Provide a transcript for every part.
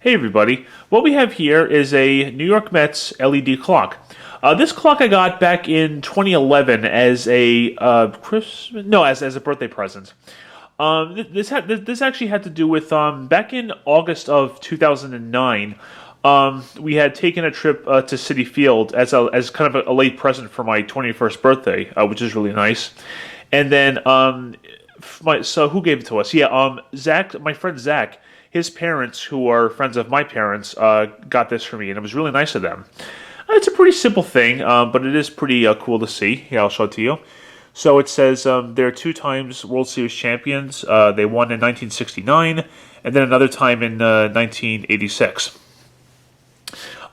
Hey everybody, what we have here is a New York Mets LED clock. This clock I got back in 2011 as a as a birthday present. This actually had to do with back in August of 2009. We had taken a trip to Citi Field as kind of a late present for my 21st birthday, which is really nice. And then so who gave it to us? Yeah, Zach, my friend Zach. His parents, who are friends of my parents, got this for me, and it was really nice of them. It's a pretty simple thing, but it is pretty cool to see. Here, I'll show it to you. So it says they're 2 times World Series champions. They won in 1969, and then another time in 1986.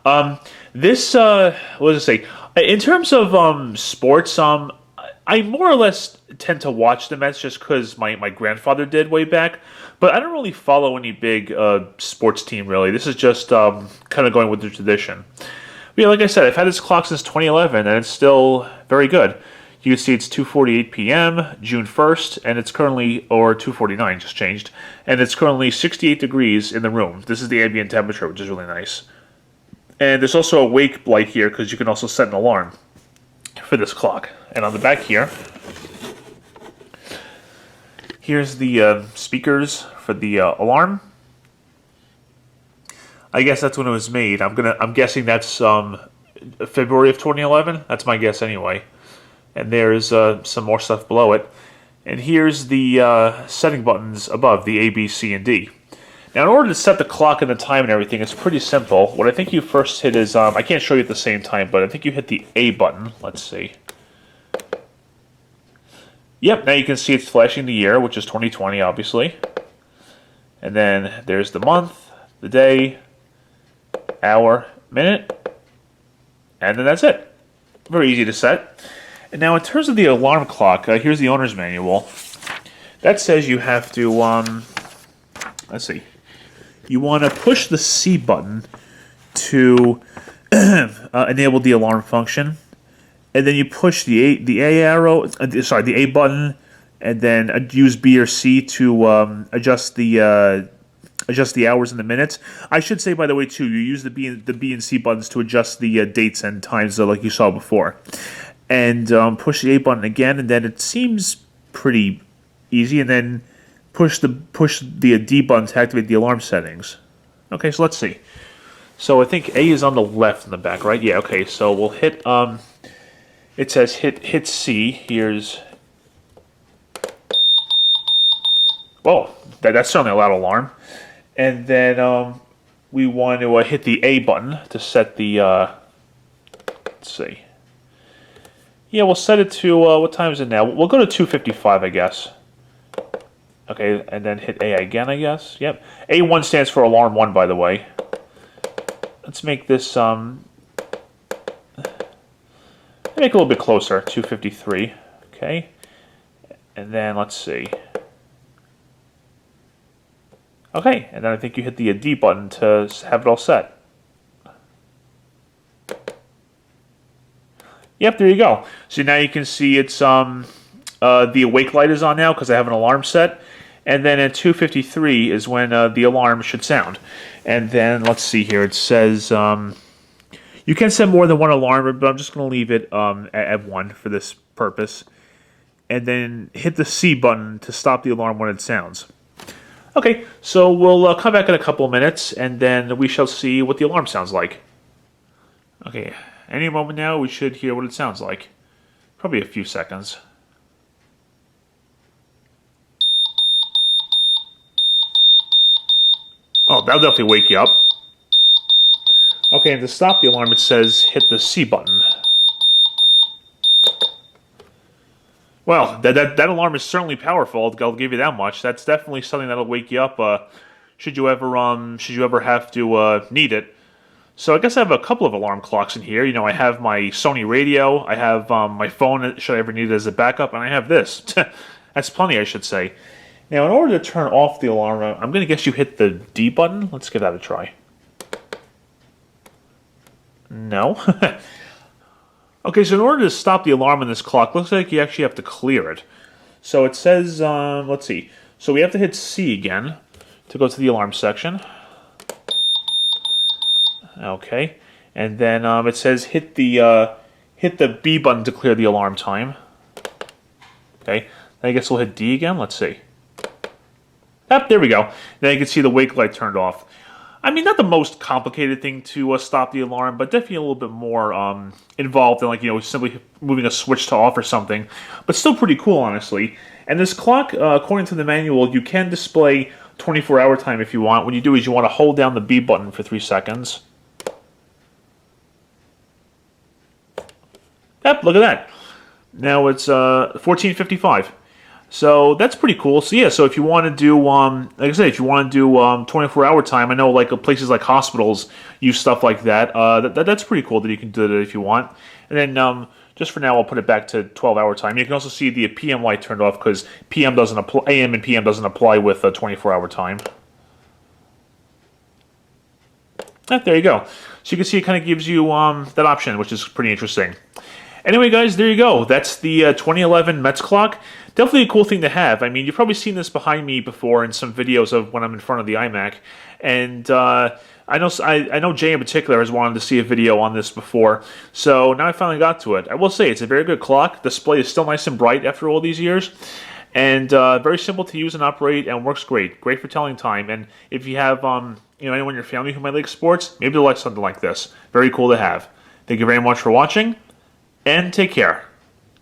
What does it say? In terms of sports, I more or less tend to watch the Mets just because my grandfather did way back, but I don't really follow any big sports team, really. This is just kind of going with the tradition. But yeah, like I said, I've had this clock since 2011, and it's still very good. You can see it's 2:48 p.m., June 1st, and it's currently, or 2:49, just changed, and it's currently 68 degrees in the room. This is the ambient temperature, which is really nice. And there's also a wake light here, because you can also set an alarm for this clock. And on the back here, here's the speakers for the alarm. I guess that's when it was made. I'm guessing that's February of 2011. That's my guess anyway. And there's some more stuff below it. And here's the setting buttons above, the A, B, C, and D. Now, in order to set the clock and the time and everything, it's pretty simple. What I think you first hit is, I can't show you at the same time, but I think you hit the A button. Let's see. Yep, now you can see it's flashing the year, which is 2020, obviously. And then there's the month, the day, hour, minute, and then that's it. Very easy to set. And now in terms of the alarm clock, here's the owner's manual. That says you have to, let's see. You want to push the C button to enable the alarm function. And then you push the A button, and then use B or C to adjust the hours and the minutes. I should say, by the way, too, you use the B and C buttons to adjust the dates and times, like you saw before. And push the A button again, and then it seems pretty easy. And then push the D button to activate the alarm settings. Okay, so let's see. So I think A is on the left in the back, right? Yeah. Okay, so we'll hit. It says hit C. Here's. Whoa, that's certainly a loud alarm. And then we want to hit the A button to set the. Let's see. Yeah, we'll set it to what time is it now? We'll go to 2:55, I guess. Okay, and then hit A again, I guess. Yep. A1 stands for alarm 1, by the way. Let's make this make it a little bit closer, 2:53. Okay. And then let's see. Okay, and then I think you hit the D button to have it all set. Yep, there you go. So now you can see it's the awake light is on now because I have an alarm set. And then at 2:53 is when the alarm should sound. And then let's see here. It says you can set more than one alarm, but I'm just going to leave it at 1 for this purpose. And then hit the C button to stop the alarm when it sounds. Okay, so we'll come back in a couple of minutes, and then we shall see what the alarm sounds like. Okay, any moment now we should hear what it sounds like. Probably a few seconds. Oh, that'll definitely wake you up. Okay, and to stop the alarm, it says hit the C button. Well, that alarm is certainly powerful. I'll give you that much. That's definitely something that'll wake you up. Should you ever have to need it. So I guess I have a couple of alarm clocks in here. You know, I have my Sony radio. I have my phone. Should I ever need it as a backup? And I have this. That's plenty, I should say. Now, in order to turn off the alarm, I'm going to guess you hit the D button. Let's give that a try. No. Okay, so in order to stop the alarm on this clock, looks like you actually have to clear it. So it says, let's see. So we have to hit C again to go to the alarm section. Okay, and then it says hit the B button to clear the alarm time. Okay, then I guess we'll hit D again. Let's see. Yep, there we go. Then you can see the wake light turned off. I mean, not the most complicated thing to stop the alarm, but definitely a little bit more involved than, like, simply moving a switch to off or something. But still pretty cool, honestly. And this clock, according to the manual, you can display 24-hour time if you want. What you do is you want to hold down the B button for 3 seconds. Yep, look at that. Now it's 14:55. So that's pretty cool. So yeah, so if you want to do, like I said, if you want to do 24-hour time, I know like places like hospitals use stuff like that. That's pretty cool that you can do that if you want. And then just for now, I'll put it back to 12-hour time. You can also see the PM light turned off because PM doesn't apply. AM and PM doesn't apply with 24-hour time. There you go. So you can see it kind of gives you that option, which is pretty interesting. Anyway, guys, there you go. That's the 2011 Mets clock. Definitely a cool thing to have. I mean, you've probably seen this behind me before in some videos of when I'm in front of the iMac. And I know Jay in particular has wanted to see a video on this before. So now I finally got to it. I will say it's a very good clock. Display is still nice and bright after all these years. And very simple to use and operate and works great. Great for telling time. And if you have anyone in your family who might like sports, maybe they'll like something like this. Very cool to have. Thank you very much for watching. And take care.